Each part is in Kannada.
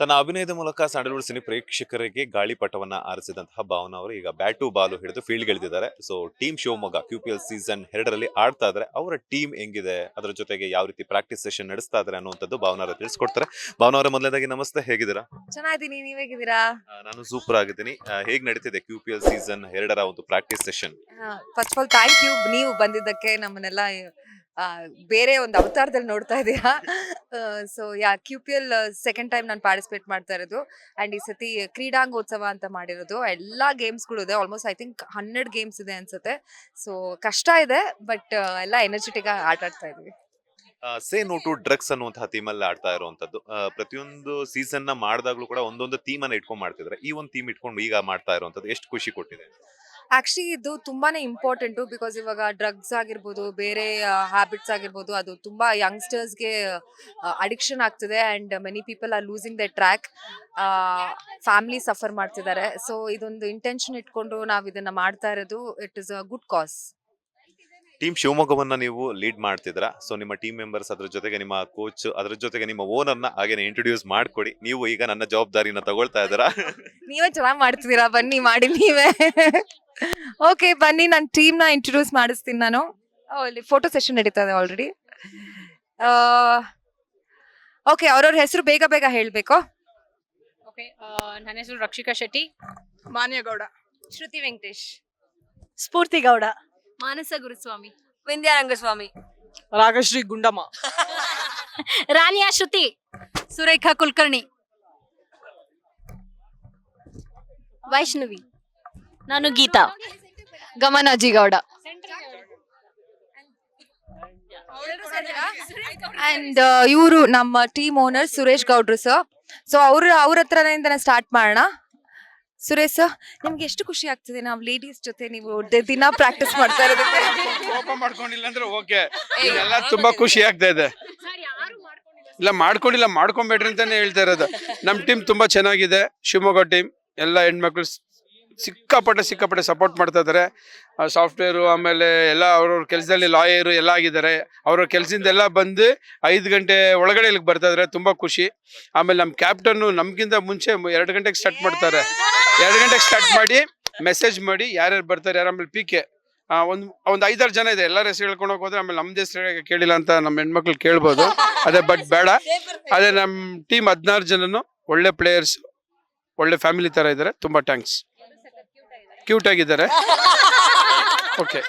ತನ್ನ ಅಭಿನಯದ ಮೂಲಕ ಸ್ಯಾಂಡಲ್ವುಡ್ ಸಿನಿ ಪ್ರೇಕ್ಷಕರಿಗೆ ಗಾಳಿಪಟವನ್ನ ಆರಿಸಿದಂತಹ ಭಾವನಾ ಅವರು ಈಗ ಬ್ಯಾಟು ಬಾಲು ಹಿಡಿದು ಫೀಲ್ಡ್ ಗೆಳೆದಿದ್ದಾರೆ. So team Shivamogga QPL season 2ರಲ್ಲಿ ಆಡ್ತಾ ಇದ್ರೆ ಅವರ ಟೀಮ್ ಹೆಂಗಿದೆ, ಅದರ ಜೊತೆಗೆ ಯಾವ ರೀತಿ ಪ್ರಾಕ್ಟೀಸ್ ಸೆಷನ್ ನಡೆಸ್ತಾ ಇದ್ದಾರೆ ಅನ್ನುವಂಥದ್ದು ಭಾವನಾ ಅವರು ತಿಳಿಸ್ಕೊಡ್ತಾರೆ. ಭಾವನಾ ಅವರ ಮೊದಲನೇದಾಗಿ ನಮಸ್ತೆ, ಹೇಗಿದ್ದೀರಾ? ಚೆನ್ನಾಗಿದ್ದೀನಿ, ನೀವ್ ಹೇಗಿದ್ದೀರಾ? ನಾನು ಸೂಪರ್ ಆಗಿದ್ದೀನಿ. ಹೇಗ್ ನಡೀತಿದೆ QPL ಸೀಸನ್ 2ರ ಒಂದು practice session? First of all thank you, ನೀವು ಬಂದಿದ್ದಕ್ಕೆ ನಮ್ಮನ್ನೆಲ್ಲ ಬೇರೆ ಒಂದು ಅವತಾರದಲ್ಲಿ ನೋಡ್ತಾ ಇದೀರಾ. ಸೊ QPL ಸೆಕೆಂಡ್ ಟೈಮ್ ನಾನು ಪಾರ್ಟಿಸಿಪೇಟ್ ಮಾಡ್ತಾ ಇರೋದು. ಅಂಡ್ ಈ ಸತಿ ಕ್ರೀಡಾಂಗೋತ್ಸವ ಅಂತ ಮಾಡಿರೋದು. ಎಲ್ಲಾ ಗೇಮ್ಸ್ಗಳು ಇದೆ, ಆಲ್ಮೋಸ್ಟ್ ಐ ಥಿಂಕ್ 100 ಗೇಮ್ಸ್ ಇದೆ ಅನ್ಸುತ್ತೆ. ಸೊ ಕಷ್ಟ ಇದೆ, ಬಟ್ ಎಲ್ಲ ಎನರ್ಜೆಟಿಕ್ ಆಗಿ ಆಟ ಆಡ್ತಾ ಇದೀವಿ. ಸೇ ನೋ ಟು ಡ್ರಗ್ಸ್ ಅನ್ನುವಂತಹ ಥೀಮ್ ಅಲ್ಲಿ ಆಡ್ತಾ ಇರುವಂತದ್ದು. ಪ್ರತಿಯೊಂದು ಸೀಸನ್ ನ ಮಾಡಿದಾಗ್ಲೂ ಕೂಡ ಒಂದೊಂದು ಥೀಮ್ ಅನ್ನ ಇಟ್ಕೊಂಡು ಮಾಡ್ತಿದ್ರೆ, ಈ ಒಂದು ಥೀಮ್ ಇಟ್ಕೊಂಡು ಈಗ ಮಾಡ್ತಾ ಇರುವಂತದ್ದು ಎಷ್ಟು ಖುಷಿ ಕೊಟ್ಟಿದೆ? ಆಕ್ಚುಲಿ ಇದು ತುಂಬಾನೇ ಇಂಪಾರ್ಟೆಂಟು, ಬಿಕಾಸ್ ಇವಾಗ ಡ್ರಗ್ಸ್ ಆಗಿರ್ಬೋದು, ಬೇರೆ ಹ್ಯಾಬಿಟ್ಸ್ ಆಗಿರ್ಬೋದು, ಅದು ತುಂಬಾ ಯಂಗ್ಸ್ಟರ್ಸ್ಗೆ ಅಡಿಕ್ಷನ್ ಆಗ್ತಿದೆ. And many people are losing the track. Family suffer ಮಾಡ್ತಿದ್ದಾರೆ. ಸೊ ಇದೊಂದು ಇಂಟೆನ್ಷನ್ ಇಟ್ಕೊಂಡು ನಾವು ಇದನ್ನ ಮಾಡ್ತಾ ಇರೋದು. It is a good cause. Team ಶಿವಮೊಗ್ಗವನ್ನ ನೀವು ಲೀಡ್ ಮಾಡ್ತಿದ್ರ. ಸೊ ನಿಮ್ಮ ಟೀಮ್ ಮೆಂಬರ್ಸ್, ಅದ್ರ ಜೊತೆಗೆ ನಿಮ್ಮ ಕೋಚ್, ಅದ್ರ ಜೊತೆಗೆ ನಿಮ್ಮ ಓನರ್ ನ ಹಾಗೇನೆ ಇಂಟ್ರೊಡ್ಯೂಸ್ ಮಾಡ್ಕೊಡಿ. ನೀವು ಈಗ ನನ್ನ ಜವಾಬ್ದಾರಿನ ತಗೊಳ್ತಾ ಇದ್ದೀರಾ. ನೀವೇ ಚೆನ್ನಾಗಿ ಮಾಡ್ತಿದ್ದೀರಾ, ಬನ್ನಿ ಮಾಡಿ ನೀವೇ. ಓಕೆ, ಬನ್ನಿ, ನನ್ನ ಟೀಮ್ ನ ಇಂಟ್ರೊಡ್ಯೂಸ್ ಮಾಡಿಸ್ತೀನಿ ನಾನು. ಅಲ್ಲಿ ಫೋಟೋ ಸೆಷನ್ ನಡೀತಾ ಇದೆ ಆಲ್ರೆಡಿ. ಓಕೆ, ಅವ್ರವ್ರ ಹೆಸರು ಬೇಗ ಬೇಗ ಹೇಳ್ಬೇಕು. ಓಕೆ, ನನ್ನ ಹೆಸರು ರಕ್ಷಿಕಾ ಶೆಟ್ಟಿ. ಮಾನ್ಯಗೌಡ, ಶ್ರುತಿ ವೆಂಕಟೇಶ್, ಸ್ಫೂರ್ತಿ ಗೌಡ, ಮಾನಸ ಗುರುಸ್ವಾಮಿ, ವಿಂದ್ಯಾ ರಂಗಸ್ವಾಮಿ, ರಾಗಶ್ರೀ ಗುಂಡಮ್ಮ, ರಾನಿಯಾ ಶ್ರುತಿ, ಸುರೇಖಾ ಕುಲಕರ್ಣಿ, ವೈಷ್ಣವಿ, ನಾನು ಗೀತಾ, ಗಮನ ಅಜ್ಜಿಗೌಡ. ಅಂಡ್ ಇವರು ನಮ್ಮ ಟೀಮ್ ಓನರ್ ಸುರೇಶ್ ಗೌಡ್ರು ಸರ್. ಸೊ ಅವ್ರ ಹತ್ರದಿಂದ ಸ್ಟಾರ್ಟ್ ಮಾಡೋಣ. ಸುರೇಶ್ ಸರ್, ನಿಮ್ಗೆ ಎಷ್ಟು ಖುಷಿ ಆಗ್ತಿದೆ ನಾವು ಲೇಡೀಸ್ ಜೊತೆ ನೀವು ದಿನ ಪ್ರಾಕ್ಟೀಸ್ ಮಾಡ್ತಾ ಇರೋದಕ್ಕೆ? ಕೋಪ ಮಾಡ್ಕೊಂಡಿಲ್ಲ ಅಂದ್ರೆ ಓಕೆ, ಇದೆಲ್ಲ ತುಂಬಾ ಖುಷಿ ಆಗ್ತಾ ಇದೆ. ಇಲ್ಲ ಮಾಡ್ಕೊಂಬೇಡ್ರಿ ಅಂತಾನೆ ಹೇಳ್ತಾ ಇರೋದು. ನಮ್ ಟೀಮ್ ತುಂಬಾ ಚೆನ್ನಾಗಿದೆ. ಶಿವಮೊಗ್ಗ ಟೀಮ್ ಎಲ್ಲ ಹೆಣ್ಮಕ್ಳು ಸಿಕ್ಕಾಪಟ್ಟೆ ಸಪೋರ್ಟ್ ಮಾಡ್ತಾ ಇದಾರೆ. ಸಾಫ್ಟ್ವೇರು, ಆಮೇಲೆ ಎಲ್ಲ ಅವ್ರವ್ರ ಕೆಲಸದಲ್ಲಿ ಲಾಯರು ಎಲ್ಲ ಆಗಿದ್ದಾರೆ. ಅವ್ರವ್ರ ಕೆಲಸದಿಂದ ಎಲ್ಲ ಬಂದು 5 ಗಂಟೆ ಒಳಗಡೆ ಇಲ್ಲಿಗೆ ಬರ್ತಾ ಇದಾರೆ. ತುಂಬಾ ಖುಷಿ. ಆಮೇಲೆ ನಮ್ಮ ಕ್ಯಾಪ್ಟನ್ನು ನಮ್ಗಿಂತ ಮುಂಚೆ 2 ಗಂಟೆಗೆ ಸ್ಟಾರ್ಟ್ ಮಾಡ್ತಾರೆ. 2 ಗಂಟೆಗೆ ಸ್ಟಾರ್ಟ್ ಮಾಡಿ ಮೆಸೇಜ್ ಮಾಡಿ ಯಾರ್ಯಾರು ಬರ್ತಾರೆ, ಆಮೇಲೆ PK ಒಂದು 5-6 ಜನ ಇದೆ. ಎಲ್ಲರ ಹೆಸರು ಹೇಳ್ಕೊಂಡು ಹೋಗೋದ್ರೆ ಆಮೇಲೆ ನಮ್ದೇ ಹೆಸರು ಕೇಳಿಲ್ಲ ಅಂತ ನಮ್ಮ ಹೆಣ್ಮಕ್ಳು ಕೇಳ್ಬೋದು. ಅದೇ ಬಟ್ ಬೇಡ. ಅದೇ ನಮ್ಮ ಟೀಮ್ 16 ಜನನು ಒಳ್ಳೆ ಪ್ಲೇಯರ್ಸ್, ಒಳ್ಳೆ ಫ್ಯಾಮಿಲಿ ತರ ಇದ್ದಾರೆ. ತುಂಬಾ ಥ್ಯಾಂಕ್ಸ್. ಕ್ಯೂಟ್ ಆಗಿದ್ದಾರೆ. ಓಕೆ,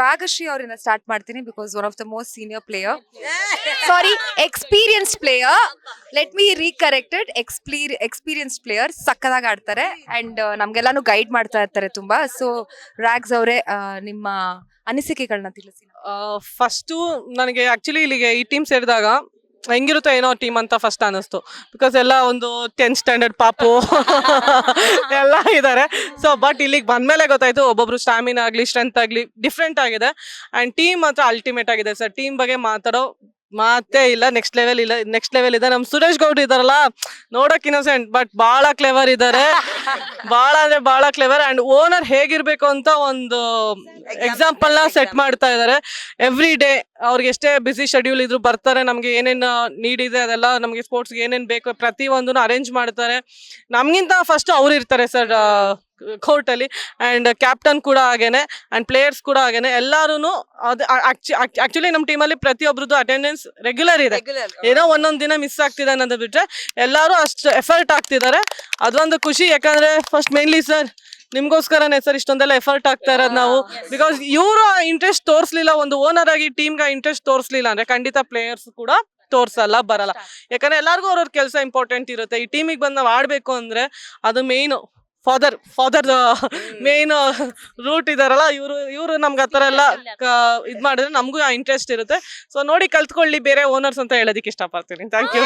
ರಾಗಶ್ರೀ ಅವರಿಂದ ಸ್ಟಾರ್ಟ್ ಮಾಡ್ತೀನಿ, because one of the most senior player, sorry experienced player, let me recorrected, experienced player. ಸಕ್ಕದಾಗಿ ಆಡ್ತಾರೆ ಅಂಡ್ ನಮ್ಗೆಲ್ಲಾನು ಗೈಡ್ ಮಾಡ್ತಾ ಇರ್ತಾರೆ ತುಂಬಾ. ಸೊ ರಾಗ್ಸ್ ಅವರೇ, ನಿಮ್ಮ ಅನಿಸಿಕೆಗಳನ್ನ ತಿಳಿಸಿ. ಫಸ್ಟು ನನಗೆ ಆಕ್ಚುಲಿ ಇಲ್ಲಿಗೆ ಈ ಟೀಮ್ ಸೇರಿದಾಗ ಹೆಂಗಿರುತ್ತೆ ಏನೋ ಟೀಮ್ ಅಂತ ಫಸ್ಟ್ ಅನ್ನಿಸ್ತು. ಬಿಕಾಸ್ ಎಲ್ಲ ಒಂದು 10th ಸ್ಟ್ಯಾಂಡರ್ಡ್ ಪಾಪು ಎಲ್ಲ ಇದ್ದಾರೆ. ಸೊ ಬಟ್ ಇಲ್ಲಿಗೆ ಬಂದ್ಮೇಲೆ ಗೊತ್ತಾಯ್ತು ಒಬ್ಬೊಬ್ರು ಸ್ಟಾಮಿನಾ ಆಗಲಿ, ಸ್ಟ್ರೆಂತ್ ಆಗಲಿ ಡಿಫ್ರೆಂಟ್ ಆಗಿದೆ. ಆ್ಯಂಡ್ ಟೀಮ್ ಮಾತ್ರ ಅಲ್ಟಿಮೇಟ್ ಆಗಿದೆ ಸರ್. ಟೀಮ್ ಬಗ್ಗೆ ಮಾತಾಡೋ ಮಾತೇ ಇಲ್ಲ. ನೆಕ್ಸ್ಟ್ ಲೆವೆಲ್ ಇದೆ. ನಮ್ಮ ಸುರೇಶ್ ಗೌಡ್ ಇದಾರಲ್ಲ, ನೋಡಕ್ ಇನ್ನೋಸೆಂಟ್ ಬಟ್ ಬಹಳ ಕ್ಲೆವರ್ ಇದ್ದಾರೆ. ಬಹಳ ಕ್ಲೆವರ್. ಅಂಡ್ ಓನರ್ ಹೇಗಿರ್ಬೇಕು ಅಂತ ಒಂದು ಎಕ್ಸಾಂಪಲ್ ನ ಸೆಟ್ ಮಾಡ್ತಾ ಇದ್ದಾರೆ. ಎವ್ರಿ ಡೇ ಅವ್ರಿಗೆ ಎಷ್ಟೇ ಬಿಸಿ ಶೆಡ್ಯೂಲ್ ಇದ್ರು ಬರ್ತಾರೆ. ನಮ್ಗೆ ಏನೇನು ನೀಡ್ ಇದೆ ಅದೆಲ್ಲ, ನಮ್ಗೆ ಸ್ಪೋರ್ಟ್ಸ್ಗೆ ಏನೇನು ಬೇಕು ಪ್ರತಿ ಒಂದು ಅರೇಂಜ್ ಮಾಡ್ತಾರೆ. ನಮ್ಗಿಂತ ಫಸ್ಟ್ ಅವ್ರು ಇರ್ತಾರೆ ಸರ್ ಕೋರ್ಟ್ ಅಲ್ಲಿ. ಅಂಡ್ ಕ್ಯಾಪ್ಟನ್ ಕೂಡ ಹಾಗೇನೆ, ಅಂಡ್ ಪ್ಲೇಯರ್ಸ್ ಕೂಡ ಹಾಗೇನೆ. ಎಲ್ಲಾರು ಆಕ್ಚುಲಿ ನಮ್ಮ ಟೀಮಲ್ಲಿ ಪ್ರತಿಯೊಬ್ರದ್ದು ಅಟೆಂಡೆನ್ಸ್ ರೆಗ್ಯುಲರ್ ಇದೆ. ಏನೋ ಒಂದೊಂದ್ ದಿನ ಮಿಸ್ ಆಗ್ತಿದೆ ಅನ್ನೋದು ಬಿಟ್ರೆ ಎಲ್ಲಾರು ಅಷ್ಟು ಎಫರ್ಟ್ ಆಗ್ತಿದ್ದಾರೆ. ಅದೊಂದು ಖುಷಿ. ಯಾಕಂದ್ರೆ ಫಸ್ಟ್ ಮೇನ್ಲಿ ಸರ್ ನಿಮ್ಗೋಸ್ಕರನೇ ಸರ್ ಇಷ್ಟೊಂದೆಲ್ಲ ಎಫರ್ಟ್ ಆಗ್ತಾ ಇರೋದು ನಾವು. ಬಿಕಾಸ್ ಇವರು ಇಂಟ್ರೆಸ್ಟ್ ತೋರಿಸ್ಲಿಲ್ಲ, ಒಂದು ಓನರ್ ಆಗಿ ಟೀಮ್ಗೆ ಇಂಟ್ರೆಸ್ಟ್ ತೋರಿಸ್ಲಿಲ್ಲ ಅಂದ್ರೆ ಖಂಡಿತ ಪ್ಲೇಯರ್ಸ್ ಕೂಡ ತೋರ್ಸಲ್ಲ, ಬರಲ್ಲ. ಯಾಕಂದ್ರೆ ಎಲ್ಲಾರ್ಗು ಅವ್ರವ್ರ ಕೆಲಸ ಇಂಪಾರ್ಟೆಂಟ್ ಇರುತ್ತೆ. ಈ ಟೀಮಿಗೆ ಬಂದು ನಾವು ಆಡ್ಬೇಕು ಅಂದ್ರೆ ಅದು ಮೇಯ್ನು ಫಾದರ್ ಮೇನ್ ರೂಟ್ ಇದಾರಲ್ಲ ಇವರು ನಮ್ಗೆ ಹತ್ರ ಎಲ್ಲ ಇದ್ ಮಾಡಿದ್ರೆ ನಮಗೂ ಇಂಟ್ರೆಸ್ಟ್ ಇರುತ್ತೆ. ಸೊ ನೋಡಿ ಕಲ್ತ್ಕೊಳ್ಳಿ ಬೇರೆ ಓನರ್ಸ್ ಅಂತ ಹೇಳೋದಕ್ಕೆ ಇಷ್ಟಪಡ್ತೀನಿ. Thank you.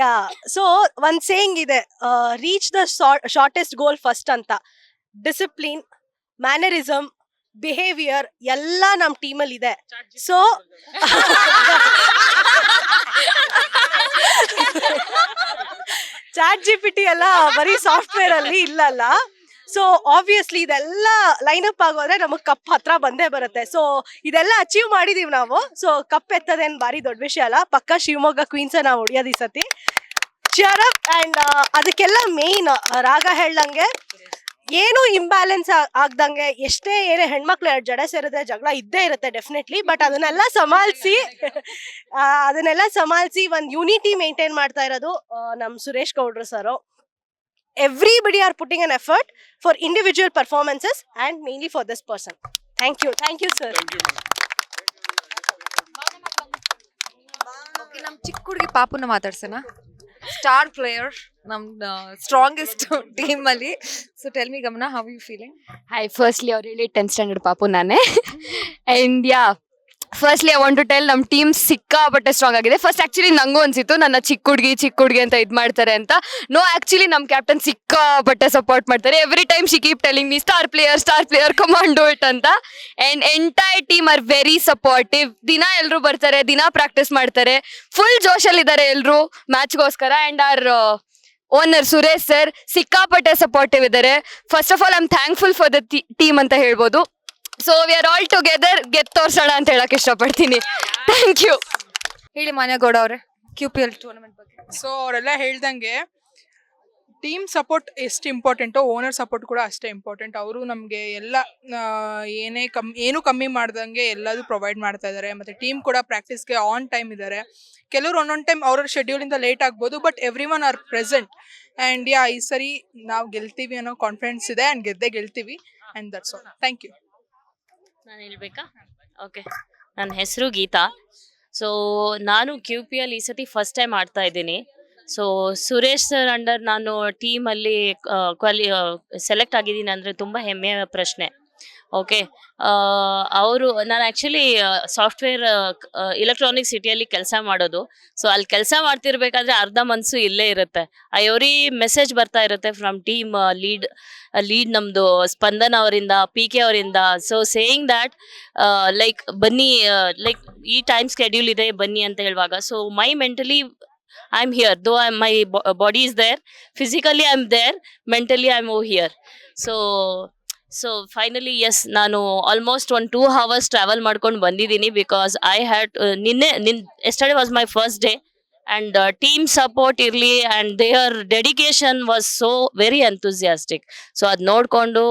ಯಾ. ಸೊ ಒಂದ್ ಸೇಯಿಂಗ್ ಇದೆ, reach the shortest goal first ಅಂತ. ಡಿಸಿಪ್ಲಿನ್, ಮ್ಯಾನರಿಸಮ್, ಬಿಹೇವಿಯರ್ ಎಲ್ಲ ನಮ್ ಟೀಮಲ್ಲಿ ಇದೆ. ಸೊ ಚಾಟ್ GPT ಎಲ್ಲ ಬರೀ ಸಾಫ್ಟ್ವೇರ್ ಅಲ್ಲಿ ಇಲ್ಲಲ್ಲ. ಸೊ ಆಬ್ವಿಯಸ್ಲಿ ಇದೆಲ್ಲ ಲೈನಪ್ ಆಗೋದ್ರೆ ನಮಗೆ ಕಪ್ ಹತ್ರ ಬಂದೇ ಬರುತ್ತೆ. ಸೊ ಇದೆಲ್ಲ ಅಚೀವ್ ಮಾಡಿದೀವಿ ನಾವು. ಸೊ ಕಪ್ ಎತ್ತದೇನು ಭಾರಿ ದೊಡ್ಡ ವಿಷಯ ಅಲ್ಲ, ಪಕ್ಕ ಶಿವಮೊಗ್ಗ ಕ್ವೀನ್ಸ್ ನಾವು ಹೊಡಿಯೋದು ಈ ಸತಿ. Cheer up. ಅಂಡ್ ಅದಕ್ಕೆಲ್ಲ ಮೇನ್ ರಾಗ ಹೇಳ್ದಂಗೆ ಏನು ಇಂಬ್ಯಾಲೆನ್ಸ್ ಆಗ್ದಂಗೆ, ಎಷ್ಟೇ ಏನೇ ಹೆಣ್ಮಕ್ಳು ಎರಡು ಜಡೆ ಸೇರಿದ್ರೆ ಜಗಳ ಇದ್ದೇ ಇರುತ್ತೆ ಡೆಫಿನೆಟ್ಲಿ. ಬಟ್ ಅದನ್ನೆಲ್ಲ ಸಮಾಲಿಸಿ ಒಂದು ಯೂನಿಟಿ ಮೇಂಟೈನ್ ಮಾಡ್ತಾ ಇರೋದು ನಮ್ಮ ಸುರೇಶ್ ಗೌಡ್ರು sir. Everybody are putting an effort for individual performances and mainly for this person. Thank you sir. Okay, ನಮ್ಮ ಚಿಕ್ಕ ಹುಡುಗಿ ಪಾಪುನ ಮಾತಾಡ್ಸೋಣ. ಸ್ಟಾರ್ ಪ್ಲೇಯರ್, ನಮ್ ಸ್ಟ್ರಾಂಗೆಸ್ಟ್ ಟೀಮ್ ಅಲ್ಲಿ. So tell me Gamana, how you feeling? Hi, firstly, ಅವ್ರು really 10th standard ಪಾಪು ನಾನೇ. And yeah, firstly I want to tell ನಮ್ಮ ಟೀಮ್ ಸಿಕ್ಕಾಪಟ್ಟೆ ಸ್ಟ್ರಾಂಗ್ ಆಗಿದೆ. ಫಸ್ಟ್ ಆಕ್ಚುಲಿ ನಂಗೂ ಅನ್ಸಿತ್ತು ನನ್ನ ಚಿಕ್ಕ ಹುಡುಗಿ ಅಂತ ಇದು ಮಾಡ್ತಾರೆ ಅಂತ. ನೋ, ಆಕ್ಚುಲಿ ನಮ್ಮ ಕ್ಯಾಪ್ಟನ್ ಸಿಕ್ಕಾಪಟ್ಟೆ ಸಪೋರ್ಟ್ ಮಾಡ್ತಾರೆ. Every time she keep telling me star player come on do it ಅಂತ. And entire team are very supportive. ದಿನ ಎಲ್ಲರೂ ಬರ್ತಾರೆ, ದಿನ ಪ್ರಾಕ್ಟೀಸ್ ಮಾಡ್ತಾರೆ, ಫುಲ್ ಜೋಶಲ್ಲಿ ಇದ್ದಾರೆ ಎಲ್ಲರೂ ಮ್ಯಾಚ್ಗೋಸ್ಕರ. And our owner Suresh sir ಸಿಕ್ಕಾಪಟ್ಟೆ ಸಪೋರ್ಟಿವ್ ಇದ್ದಾರೆ. First of all I am thankful for the team ಅಂತ ಹೇಳ್ಬೋದು. So we are all together ಗೆತ್ ತೋರ್ಸೋಣ ಅಂತ ಹೇಳಕ್ ಇಷ್ಟಪಡ್ತೀನಿ. Thank you. ಹೇಳಿ ಮಾನ್ಯಗೌಡ ಅವರೇ, QPL ಟೂರ್ನಮೆಂಟ್ ಬಗ್ಗೆ. ಸೊ ಅವರೆಲ್ಲ ಹೇಳ್ದಂಗೆ ಟೀಮ್ ಸಪೋರ್ಟ್ ಎಷ್ಟು ಇಂಪಾರ್ಟೆಂಟೋ ಓನರ್ ಸಪೋರ್ಟ್ ಕೂಡ ಅಷ್ಟೇ ಇಂಪಾರ್ಟೆಂಟ್. ಅವರು ನಮಗೆ ಎಲ್ಲ ಏನು ಕಮ್ಮಿ ಮಾಡ್ದಂಗೆ ಎಲ್ಲದೂ ಪ್ರೊವೈಡ್ ಮಾಡ್ತಾ ಇದ್ದಾರೆ. ಮತ್ತು ಟೀಮ್ ಕೂಡ ಪ್ರಾಕ್ಟೀಸ್ಗೆ ಆನ್ ಟೈಮ್ ಇದ್ದಾರೆ. ಕೆಲವರು ಒಂದೊಂದು ಟೈಮ್ ಅವ್ರ ಶೆಡ್ಯೂಲಿಂದ ಲೇಟ್ ಆಗ್ಬೋದು, but every one are present. And ಈ ಸರಿ ನಾವು ಗೆಲ್ತೀವಿ ಅನ್ನೋ ಕಾನ್ಫಿಡೆನ್ಸ್ ಇದೆ. ಆ್ಯಂಡ್ ಗೆಲ್ತೀವಿ. And that's all. Thank you. ನಾನು ಹೇಳ್ಬೇಕಾ? ಓಕೆ, ನನ್ನ ಹೆಸರು ಗೀತಾ. ಸೊ ನಾನು QPL ಈ ಸತಿ ಫಸ್ಟ್ ಟೈಮ್ ಆಡ್ತಾ ಇದ್ದೀನಿ. ಸೊ ಸುರೇಶ್ ಸರ್ ಅಂಡರ್ ನಾನು ಟೀಮಲ್ಲಿ ಸೆಲೆಕ್ಟ್ ಆಗಿದ್ದೀನಿ ಅಂದರೆ ತುಂಬ ಹೆಮ್ಮೆಯ ಪ್ರಶ್ನೆ. ಓಕೆ, ನಾನು ಆ್ಯಕ್ಚುಲಿ ಸಾಫ್ಟ್ವೇರ್ ಇಲೆಕ್ಟ್ರಾನಿಕ್ ಸಿಟಿಯಲ್ಲಿ ಕೆಲಸ ಮಾಡೋದು. ಸೊ ಅಲ್ಲಿ ಕೆಲಸ ಮಾಡ್ತಿರ್ಬೇಕಾದ್ರೆ ಅರ್ಧ ಮನಸ್ಸು ಇಲ್ಲೇ ಇರುತ್ತೆ. ಎವ್ರಿ ಮೆಸೇಜ್ ಬರ್ತಾ ಇರುತ್ತೆ ಫ್ರಮ್ ಟೀಮ್ ಲೀಡ್ ನಮ್ಮದು ಸ್ಪಂದನ್ ಅವರಿಂದ, PK ಅವರಿಂದ. ಸೊ ಸೇಯಿಂಗ್ ದ್ಯಾಟ್ ಲೈಕ್ ಬನ್ನಿ, ಲೈಕ್ ಈ ಟೈಮ್ ಸ್ಕೆಡ್ಯೂಲ್ ಇದೆ ಬನ್ನಿ ಅಂತ ಹೇಳುವಾಗ, so my mentally I am here, though my body is there, physically I am there, mentally I am over here. So finally yes, ನಾನು ಆಲ್ಮೋಸ್ಟ್ 2 hours ಟ್ರಾವೆಲ್ ಮಾಡ್ಕೊಂಡು ಬಂದಿದ್ದೀನಿ. Because I had yesterday was my first day. And team support ಇರಲಿ and their dedication was so very enthusiastic. So ಅದು ನೋಡಿಕೊಂಡು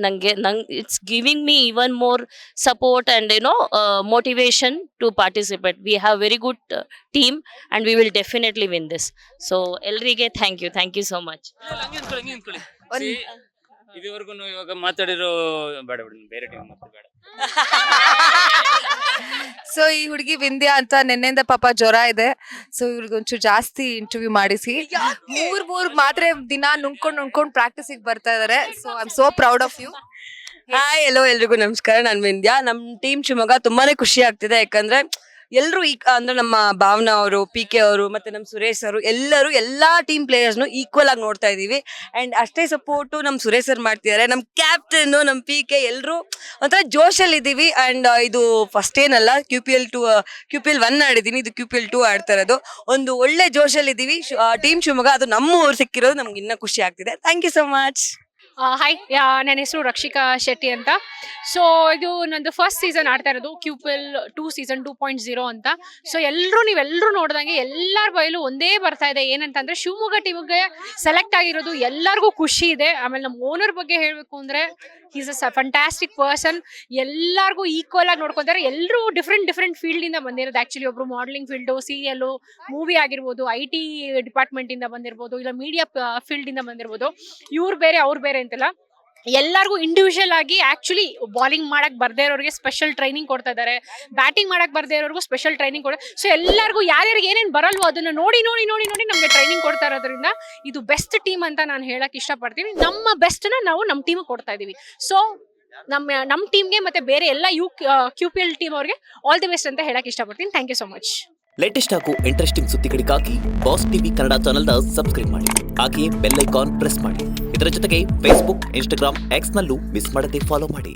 ನಂಗೆ it's giving me even more support and motivation to participate. We have very good team and we will definitely win this. So ಎಲ್ರಿಗೆ thank you so much. ಇದುವರೆಗೂ ಇವಾಗ ಮಾತಾಡಿರೋ ಬೇಡ ಬೇರೆ ಟೀಮ್ ಮತ್ತೆ ಬೇಡ. ಸೊ ಈ ಹುಡುಗಿ ವಿಂದ್ಯಾ ಅಂತ ನಿನ್ನೆಯಿಂದ ಪಾಪ ಜ್ವರ ಇದೆ. ಸೊ ಇವ್ರಿಗೆ ಒಂಚೂರು ಜಾಸ್ತಿ ಇಂಟರ್ವ್ಯೂ ಮಾಡಿಸಿ ಮೂರ್ ಮಾತ್ರೆ ದಿನ ನುಂಗ್ಕೊಂಡು ಪ್ರಾಕ್ಟೀಸಿಗೆ ಬರ್ತಾ ಇದಾರೆ. So I am so proud of you. Hi, ಎಲ್ಲೋ ಎಲ್ರಿಗೂ ನಮಸ್ಕಾರ. ನಾನು ವಿಂದ್ಯಾ. ನಮ್ಮ ಟೀಮ್ ಶಿವಮೊಗ್ಗ ತುಂಬಾನೇ ಖುಷಿ ಆಗ್ತಿದೆ. ಯಾಕಂದ್ರೆ ಎಲ್ಲರೂ ಅಂದ್ರೆ ನಮ್ಮ ಭಾವನಾ ಅವರು, PK ಅವರು, ಮತ್ತೆ ನಮ್ಮ ಸುರೇಶ್ ಅವರು, ಎಲ್ಲಾ ಟೀಮ್ ಪ್ಲೇಯರ್ಸ್ನು ಈಕ್ವಲ್ ಆಗಿ ನೋಡ್ತಾ ಇದೀವಿ. ಅಂಡ್ ಅಷ್ಟೇ ಸಪೋರ್ಟು ನಮ್ಮ ಸುರೇಶ್ ಸರ್ ಮಾಡ್ತಿದ್ದಾರೆ. ನಮ್ಮ ಕ್ಯಾಪ್ಟನ್, ನಮ್ಮ PK ಎಲ್ಲರೂ ಒಂಥರ ಜೋಶಲ್ಲಿ ಇದ್ದೀವಿ. ಅಂಡ್ ಇದು ಫಸ್ಟ್ ಏನಲ್ಲ, QPL 1 ಆಡಿದೀನಿ, ಇದು QPL 2 ಆಡ್ತಾ ಇರೋದು. ಒಂದು ಒಳ್ಳೆ ಜೋಶಲ್ಲಿ ಇದ್ದೀವಿ. ಟೀಮ್ ಶಿವಮೊಗ್ಗ ಅದು ನಮ್ಮ ಊರು ಸಿಕ್ಕಿರೋದು ನಮ್ಗೆ ಇನ್ನೂ ಖುಷಿ ಆಗ್ತಿದೆ. Thank you so much. Hi, ನನ್ನ ಹೆಸರು ರಕ್ಷಿಕಾ ಶೆಟ್ಟಿ ಅಂತ. ಸೊ ಇದು ನಂದು ಫಸ್ಟ್ ಸೀಸನ್ ಆಡ್ತಾ ಇರೋದು QPL 2 ಸೀಸನ್ 2.0 ಅಂತ. ಸೊ ನೀವೆಲ್ಲರೂ ನೋಡ್ದಂಗೆ ಎಲ್ಲರ ಬಯಲು ಒಂದೇ ಬರ್ತಾ ಇದೆ, ಏನಂತಂದ್ರೆ ಶಿವಮೊಗ್ಗ ಟೀಮ್ಗೆ ಸೆಲೆಕ್ಟ್ ಆಗಿರೋದು ಎಲ್ಲರಿಗೂ ಖುಷಿ ಇದೆ. ಆಮೇಲೆ ನಮ್ಮ ಓನರ್ ಬಗ್ಗೆ ಹೇಳಬೇಕು ಅಂದ್ರೆ ಈಸ್ ಅ ಫ್ಯಾಂಟಾಸ್ಟಿಕ್ ಪರ್ಸನ್. ಎಲ್ಲರಿಗೂ ಈಕ್ವಲ್ ಆಗಿ ನೋಡ್ಕೊಂತಾರೆ. ಎಲ್ಲರೂ ಡಿಫ್ರೆಂಟ್ ಫೀಲ್ಡ್ ಇಂದ ಬಂದಿರೋದು. ಆಕ್ಚುಲಿ ಒಬ್ರು ಮಾಡಲಿಂಗ್ ಫೀಲ್ಡು, ಸೀರಿಯಲ್, ಮೂವಿ ಆಗಿರ್ಬೋದು, IT ಡಿಪಾರ್ಟ್ಮೆಂಟ್ ಇಂದ ಬಂದಿರ್ಬೋದು, ಇಲ್ಲ ಮೀಡಿಯಾ ಫೀಲ್ಡ್ ಇಂದ ಬಂದಿರ್ಬೋದು. ಇವ್ರು ಬೇರೆ ಅವ್ರು ಬೇರೆ ಅಂತೆಲ್ಲ ಎಲ್ಲರಿಗೂ ಇಂಡಿವಿಜುವಲ್ ಆಗಿ ಆಕ್ಚುಲಿ ಬಾಲಿಂಗ್ ಮಾಡಕ್ ಬರ್ದೇ ಇರೋರಿಗೆ ಸ್ಪೆಷಲ್ ಟ್ರೈನಿಂಗ್ ಕೊಡ್ತಾ ಇದ್ದಾರೆ. ಬ್ಯಾಟಿಂಗ್ ಮಾಡಕ್ ಬರ್ದೇ ಇರೋರ್ಗೂ ಸ್ಪೆಷಲ್ ಟ್ರೈನಿಂಗ್ ಕೊಡ್ತಾರೆ. ಸೊ ಎಲ್ಲರಿಗೂ ಯಾರ್ಯಾರಿಗೆ ಏನೇನು ಬರಲ್ವೋ ಅದನ್ನ ನೋಡಿ ನಮಗೆ ಟ್ರೈನಿಂಗ್ ಕೊಡ್ತಾ ಇರೋದ್ರಿಂದ ಇದು ಬೆಸ್ಟ್ ಟೀಮ್ ಅಂತ ನಾನು ಹೇಳಕ್ ಇಷ್ಟಪಡ್ತೀನಿ. ನಮ್ಮ ಬೆಸ್ಟ್ನ ನಾವು ನಮ್ಮ ಟೀಮ್ ಕೊಡ್ತಾ ಇದೀವಿ. ಸೊ ನಮ್ಮ ಟೀಮ್ಗೆ ಮತ್ತೆ ಬೇರೆ ಎಲ್ಲ QPL ಟೀಮ್ ಅವ್ರಿಗೆ ಆಲ್ ದಿ ಬೆಸ್ಟ್ ಅಂತ ಹೇಳಕ್ ಇಷ್ಟಪಡ್ತೀನಿ. Thank you so much. Latest ಹಾಗೂ ಇಂಟ್ರೆಸ್ಟಿಂಗ್ ಸುದ್ದಿಗಳಿಗಾಗಿ ಬಾಸ್ ಟಿವಿ ಕನ್ನಡ ಚಾನೆಲ್ನ ಸಬ್ಸ್ಕ್ರೈಬ್ ಮಾಡಿ. ಹಾಗೆಯೇ ಬೆಲ್ ಐಕಾನ್ ಪ್ರೆಸ್ ಮಾಡಿ. ಇದರ ಜೊತೆಗೆ ಫೇಸ್ಬುಕ್, ಇನ್ಸ್ಟಾಗ್ರಾಮ್, X ನಲ್ಲೂ ಮಿಸ್ ಮಾಡದೆ ಫಾಲೋ ಮಾಡಿ.